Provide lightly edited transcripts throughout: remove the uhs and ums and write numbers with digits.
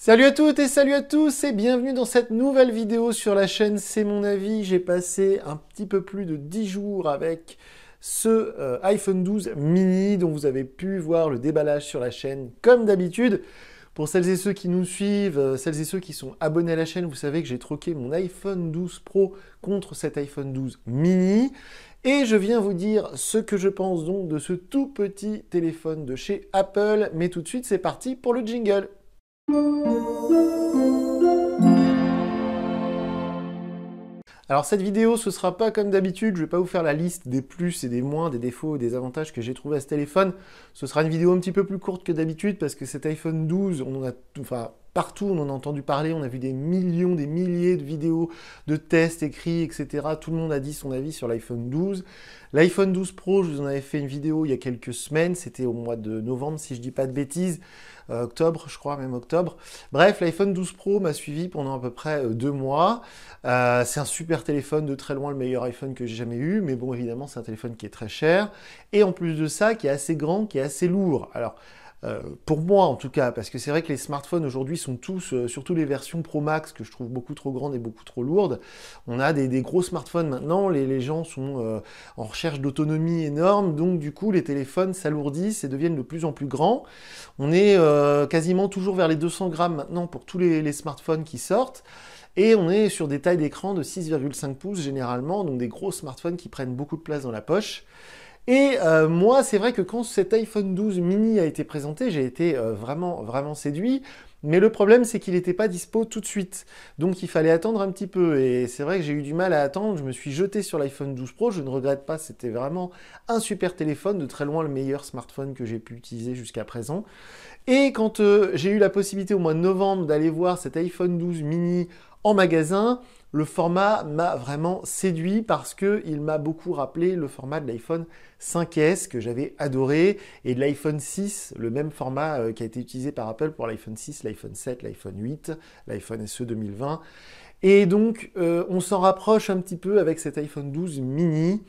Salut à toutes et salut à tous et bienvenue dans cette nouvelle vidéo sur la chaîne C'est mon avis. J'ai passé un petit peu plus de 10 jours avec ce iPhone 12 mini dont vous avez pu voir le déballage sur la chaîne comme d'habitude. Pour celles et ceux qui nous suivent, celles et ceux qui sont abonnés à la chaîne, vous savez que j'ai troqué mon iPhone 12 Pro contre cet iPhone 12 mini. Et je viens vous dire ce que je pense donc de ce tout petit téléphone de chez Apple. Mais tout de suite, c'est parti pour le jingle. Alors cette vidéo, ce sera pas comme d'habitude, je vais pas vous faire la liste des plus et des moins, des défauts et des avantages que j'ai trouvé à ce téléphone. Ce sera une vidéo un petit peu plus courte que d'habitude parce que cet iPhone 12, on en a, partout on en a entendu parler, on a vu des millions, des milliers de vidéos, de tests écrits, etc. Tout le monde a dit son avis sur l'iPhone 12. L'iPhone 12 Pro, je vous en avais fait une vidéo il y a quelques semaines, c'était au mois de novembre si je dis pas de bêtises. Octobre, je crois, même octobre. Bref, l'iPhone 12 Pro m'a suivi pendant à peu près 2 mois. C'est un super téléphone, de très loin le meilleur iPhone que j'ai jamais eu, mais bon, évidemment, c'est un téléphone qui est très cher. Et en plus de ça, qui est assez grand, qui est assez lourd. Alors, pour moi en tout cas, parce que c'est vrai que les smartphones aujourd'hui sont tous, surtout les versions Pro Max, que je trouve beaucoup trop grandes et beaucoup trop lourdes. On a des gros smartphones maintenant, les gens sont en recherche d'autonomie énorme, donc du coup les téléphones s'alourdissent et deviennent de plus en plus grands. On est quasiment toujours vers les 200 grammes maintenant pour tous les smartphones qui sortent. Et on est sur des tailles d'écran de 6,5 pouces généralement, donc des gros smartphones qui prennent beaucoup de place dans la poche. Et moi, c'est vrai que quand cet iPhone 12 mini a été présenté, j'ai été vraiment séduit. Mais le problème, c'est qu'il n'était pas dispo tout de suite. Donc il fallait attendre un petit peu. Et c'est vrai que j'ai eu du mal à attendre. Je me suis jeté sur l'iPhone 12 Pro. Je ne regrette pas. C'était vraiment un super téléphone. De très loin, le meilleur smartphone que j'ai pu utiliser jusqu'à présent. Et quand j'ai eu la possibilité au mois de novembre d'aller voir cet iPhone 12 mini en magasin, le format m'a vraiment séduit parce qu'il m'a beaucoup rappelé le format de l'iPhone 5S que j'avais adoré et de l'iPhone 6, le même format qui a été utilisé par Apple pour l'iPhone 6, l'iPhone 7, l'iPhone 8, l'iPhone SE 2020. Et donc on s'en rapproche un petit peu avec cet iPhone 12 mini.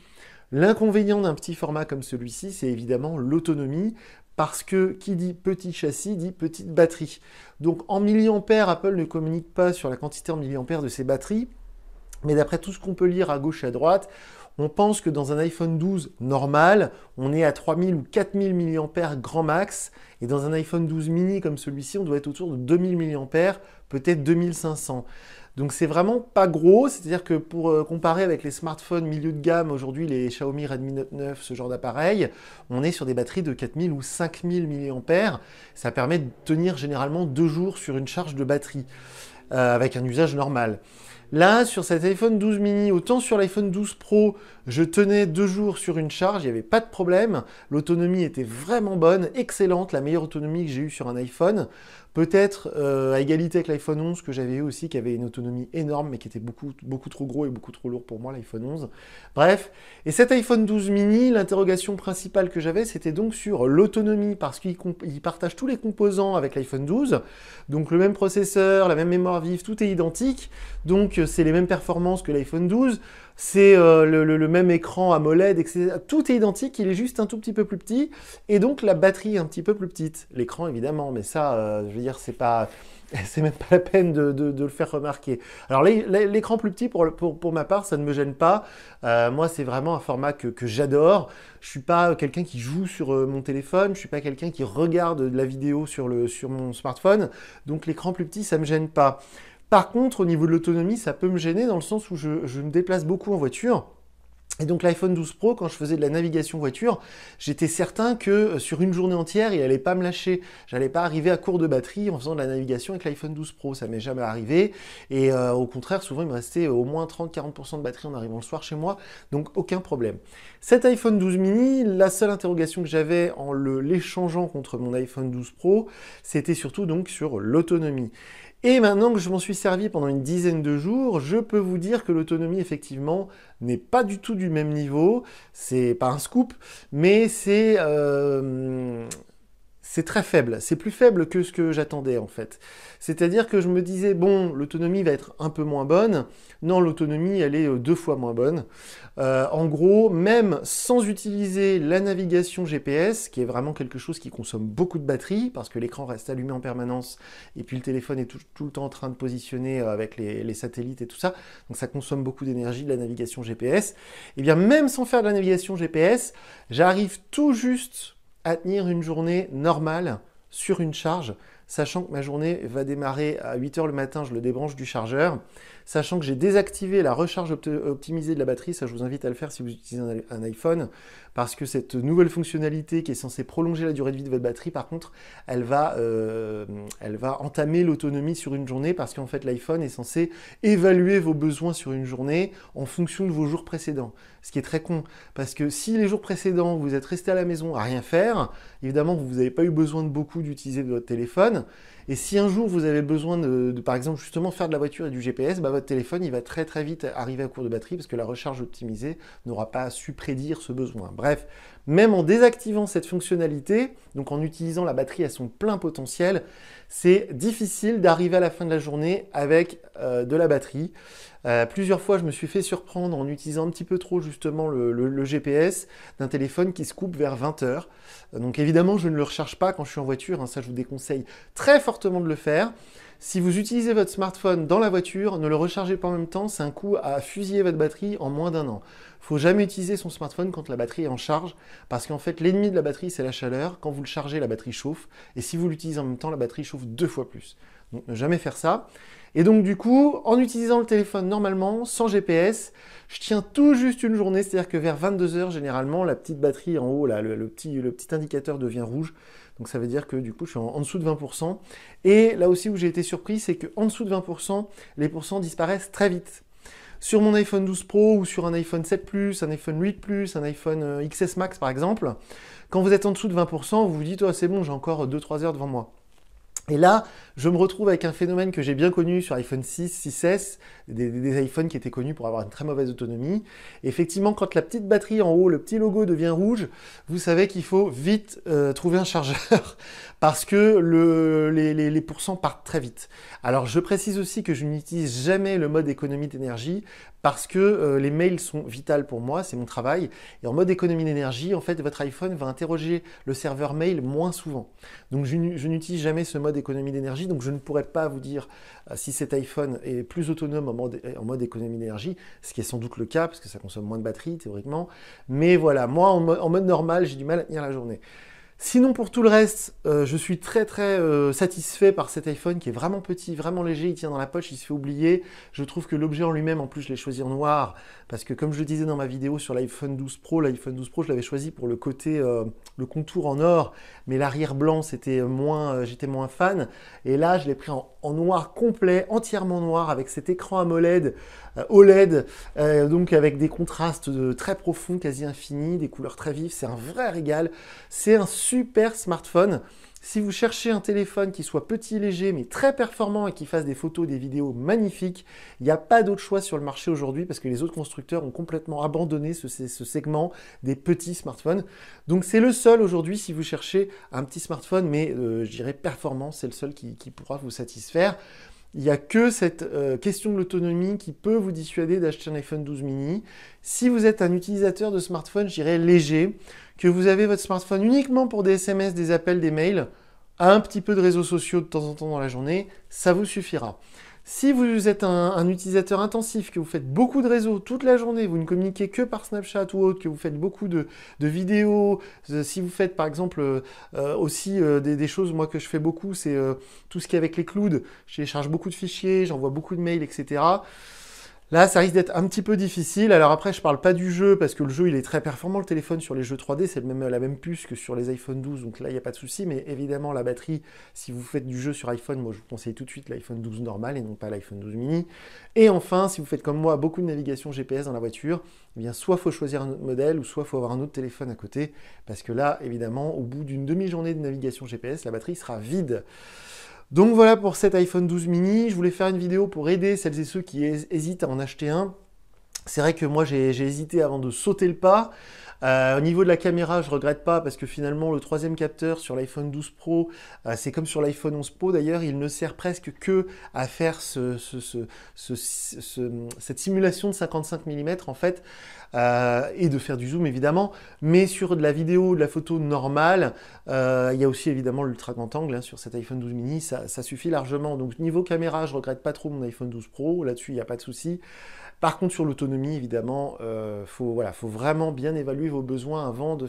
L'inconvénient d'un petit format comme celui-ci, c'est évidemment l'autonomie, parce que qui dit petit châssis dit petite batterie. Donc en milliampères, Apple ne communique pas sur la quantité en milliampères de ses batteries, mais d'après tout ce qu'on peut lire à gauche et à droite, on pense que dans un iPhone 12 normal, on est à 3000 ou 4000 mAh grand max, et dans un iPhone 12 mini comme celui-ci, on doit être autour de 2000 mAh, peut-être 2500. Donc c'est vraiment pas gros, c'est-à-dire que pour comparer avec les smartphones milieu de gamme, aujourd'hui les Xiaomi Redmi Note 9, ce genre d'appareil, on est sur des batteries de 4000 ou 5000 mAh. Ça permet de tenir généralement 2 jours sur une charge de batterie, avec un usage normal. Là, sur cet iPhone 12 mini, autant sur l'iPhone 12 Pro, je tenais 2 jours sur une charge, il n'y avait pas de problème. L'autonomie était vraiment bonne, excellente, la meilleure autonomie que j'ai eue sur un iPhone. Peut-être à égalité avec l'iPhone 11 que j'avais eu aussi, qui avait une autonomie énorme, mais qui était beaucoup trop gros et beaucoup trop lourd pour moi, l'iPhone 11. Bref, et cet iPhone 12 mini, l'interrogation principale que j'avais, c'était donc sur l'autonomie, parce qu'il partage tous les composants avec l'iPhone 12. Donc le même processeur, la même mémoire vive, tout est identique. Donc c'est les mêmes performances que l'iPhone 12. C'est le même écran AMOLED, etc. Tout est identique, il est juste un tout petit peu plus petit. Et donc la batterie est un petit peu plus petite. L'écran évidemment, mais ça, je veux dire, c'est même pas la peine de le faire remarquer. Alors l'écran plus petit, pour ma part, ça ne me gêne pas. Moi, c'est vraiment un format que j'adore. Je suis pas quelqu'un qui joue sur mon téléphone. Je suis pas quelqu'un qui regarde de la vidéo sur mon smartphone. Donc l'écran plus petit, ça me gêne pas. Par contre, au niveau de l'autonomie, ça peut me gêner dans le sens où je me déplace beaucoup en voiture. Et donc l'iPhone 12 Pro, quand je faisais de la navigation voiture, j'étais certain que sur une journée entière, il n'allait pas me lâcher. J'allais pas arriver à court de batterie en faisant de la navigation avec l'iPhone 12 Pro. Ça m'est jamais arrivé. Et au contraire, souvent, il me restait au moins 30-40% de batterie en arrivant le soir chez moi. Donc aucun problème. Cet iPhone 12 mini, la seule interrogation que j'avais en l'échangeant contre mon iPhone 12 Pro, c'était surtout donc sur l'autonomie. Et maintenant que je m'en suis servi pendant une dizaine de jours, je peux vous dire que l'autonomie, effectivement, n'est pas du tout du même niveau. C'est pas un scoop, mais c'est c'est très faible. C'est plus faible que ce que j'attendais en fait. C'est-à-dire que je me disais, bon, l'autonomie va être un peu moins bonne. Non, l'autonomie, elle est 2 fois moins bonne. En gros, même sans utiliser la navigation GPS, qui est vraiment quelque chose qui consomme beaucoup de batterie, parce que l'écran reste allumé en permanence, et puis le téléphone est tout le temps en train de positionner avec les satellites et tout ça, donc ça consomme beaucoup d'énergie, de la navigation GPS. Et bien même sans faire de la navigation GPS, j'arrive tout juste à tenir une journée normale sur une charge, sachant que ma journée va démarrer à 8 h le matin, je le débranche du chargeur, sachant que j'ai désactivé la recharge optimisée de la batterie, ça je vous invite à le faire si vous utilisez un iPhone, parce que cette nouvelle fonctionnalité qui est censée prolonger la durée de vie de votre batterie, par contre, elle va entamer l'autonomie sur une journée, parce qu'en fait l'iPhone est censé évaluer vos besoins sur une journée en fonction de vos jours précédents. Ce qui est très con, parce que si les jours précédents, vous êtes resté à la maison à rien faire, évidemment, vous n'avez pas eu besoin de beaucoup d'utiliser votre téléphone. Et si un jour, vous avez besoin par exemple, justement faire de la voiture et du GPS, bah, votre téléphone, il va très très vite arriver à court de batterie parce que la recharge optimisée n'aura pas su prédire ce besoin. Bref, même en désactivant cette fonctionnalité, donc en utilisant la batterie à son plein potentiel, c'est difficile d'arriver à la fin de la journée avec de la batterie. Plusieurs fois, je me suis fait surprendre en utilisant un petit peu trop justement le GPS d'un téléphone qui se coupe vers 20 h. Donc évidemment, je ne le recharge pas quand je suis en voiture, hein, ça je vous déconseille très fortement de le faire. Si vous utilisez votre smartphone dans la voiture, ne le rechargez pas en même temps, c'est un coup à fusiller votre batterie en moins d'1 an. Il ne faut jamais utiliser son smartphone quand la batterie est en charge, parce qu'en fait, l'ennemi de la batterie, c'est la chaleur. Quand vous le chargez, la batterie chauffe, et si vous l'utilisez en même temps, la batterie chauffe 2 fois plus. Donc ne jamais faire ça. Et donc du coup, en utilisant le téléphone normalement, sans GPS, je tiens tout juste une journée, c'est-à-dire que vers 22 h, généralement, la petite batterie en haut, là, le petit indicateur devient rouge. Donc ça veut dire que du coup, je suis en dessous de 20%. Et là aussi où j'ai été surpris, c'est qu'en dessous de 20%, les pourcents disparaissent très vite. Sur mon iPhone 12 Pro ou sur un iPhone 7 Plus, un iPhone 8 Plus, un iPhone XS Max par exemple, quand vous êtes en dessous de 20%, vous vous dites oh, c'est bon, j'ai encore 2-3 heures devant moi. Et là, je me retrouve avec un phénomène que j'ai bien connu sur iPhone 6, 6S, des iPhones qui étaient connus pour avoir une très mauvaise autonomie. Et effectivement, quand la petite batterie en haut, le petit logo devient rouge, vous savez qu'il faut vite trouver un chargeur parce que les pourcents partent très vite. Alors, je précise aussi que je n'utilise jamais le mode économie d'énergie parce que les mails sont vitales pour moi, c'est mon travail. Et en mode économie d'énergie, en fait, votre iPhone va interroger le serveur mail moins souvent. Donc, je n'utilise jamais ce mode économie d'énergie, donc je ne pourrais pas vous dire si cet iPhone est plus autonome en mode économie d'énergie, ce qui est sans doute le cas, parce que ça consomme moins de batterie, théoriquement. Mais voilà, moi, en mode normal, j'ai du mal à tenir la journée. Sinon, pour tout le reste, je suis très satisfait par cet iPhone qui est vraiment petit, vraiment léger, il tient dans la poche, il se fait oublier. Je trouve que l'objet en lui-même, en plus, je l'ai choisi en noir, parce que comme je le disais dans ma vidéo sur l'iPhone 12 Pro, je l'avais choisi pour le côté, le contour en or, mais l'arrière blanc, j'étais moins fan. Et là, je l'ai pris en noir complet, entièrement noir, avec cet écran AMOLED, OLED, donc avec des contrastes très profonds, quasi infinis, des couleurs très vives, c'est un vrai régal. C'est un super smartphone. Si vous cherchez un téléphone qui soit petit, léger, mais très performant et qui fasse des photos, des vidéos magnifiques, il n'y a pas d'autre choix sur le marché aujourd'hui parce que les autres constructeurs ont complètement abandonné ce segment des petits smartphones. Donc c'est le seul aujourd'hui si vous cherchez un petit smartphone, mais je dirais performant, c'est le seul qui pourra vous satisfaire. Il n'y a que cette question de l'autonomie qui peut vous dissuader d'acheter un iPhone 12 mini. Si vous êtes un utilisateur de smartphone, je dirais léger, que vous avez votre smartphone uniquement pour des SMS, des appels, des mails, un petit peu de réseaux sociaux de temps en temps dans la journée, ça vous suffira. Si vous êtes un utilisateur intensif, que vous faites beaucoup de réseaux toute la journée, vous ne communiquez que par Snapchat ou autre, que vous faites beaucoup de vidéos, si vous faites par exemple aussi des choses, moi que je fais beaucoup, c'est tout ce qui est avec les clouds, je télécharge beaucoup de fichiers, j'envoie beaucoup de mails, etc. Là, ça risque d'être un petit peu difficile. Alors après, je ne parle pas du jeu, parce que le jeu, il est très performant, le téléphone, sur les jeux 3D. C'est la même puce que sur les iPhone 12, donc là, il n'y a pas de souci. Mais évidemment, la batterie, si vous faites du jeu sur iPhone, moi, je vous conseille tout de suite l'iPhone 12 normal et non pas l'iPhone 12 mini. Et enfin, si vous faites comme moi, beaucoup de navigation GPS dans la voiture, eh bien, soit il faut choisir un autre modèle, ou soit il faut avoir un autre téléphone à côté. Parce que là, évidemment, au bout d'une demi-journée de navigation GPS, la batterie sera vide. Donc voilà pour cet iPhone 12 mini. Je voulais faire une vidéo pour aider celles et ceux qui hésitent à en acheter un. C'est vrai que moi j'ai hésité avant de sauter le pas. Au niveau de la caméra, je regrette pas parce que finalement le troisième capteur sur l'iPhone 12 Pro, c'est comme sur l'iPhone 11 Pro d'ailleurs, il ne sert presque que à faire cette simulation de 55 mm en fait, et de faire du zoom évidemment, mais sur de la vidéo, de la photo normale, il y a aussi évidemment l'ultra grand angle hein, sur cet iPhone 12 mini, ça suffit largement. Donc niveau caméra, je regrette pas trop mon iPhone 12 Pro, là-dessus il n'y a pas de souci. Par contre, sur l'autonomie, évidemment, faut vraiment bien évaluer vos besoins avant de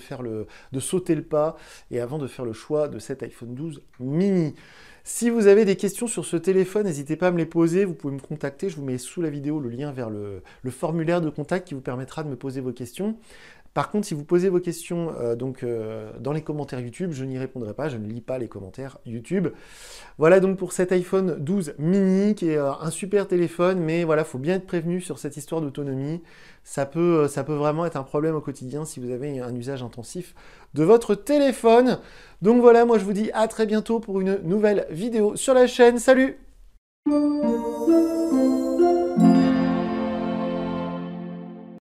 sauter le pas et avant de faire le choix de cet iPhone 12 mini. Si vous avez des questions sur ce téléphone, n'hésitez pas à me les poser, vous pouvez me contacter, je vous mets sous la vidéo le lien vers le formulaire de contact qui vous permettra de me poser vos questions. Par contre, si vous posez vos questions dans les commentaires YouTube, je n'y répondrai pas, je ne lis pas les commentaires YouTube. Voilà donc pour cet iPhone 12 mini qui est un super téléphone, mais voilà, il faut bien être prévenu sur cette histoire d'autonomie. Ça peut vraiment être un problème au quotidien si vous avez un usage intensif de votre téléphone. Donc voilà, moi je vous dis à très bientôt pour une nouvelle vidéo sur la chaîne. Salut!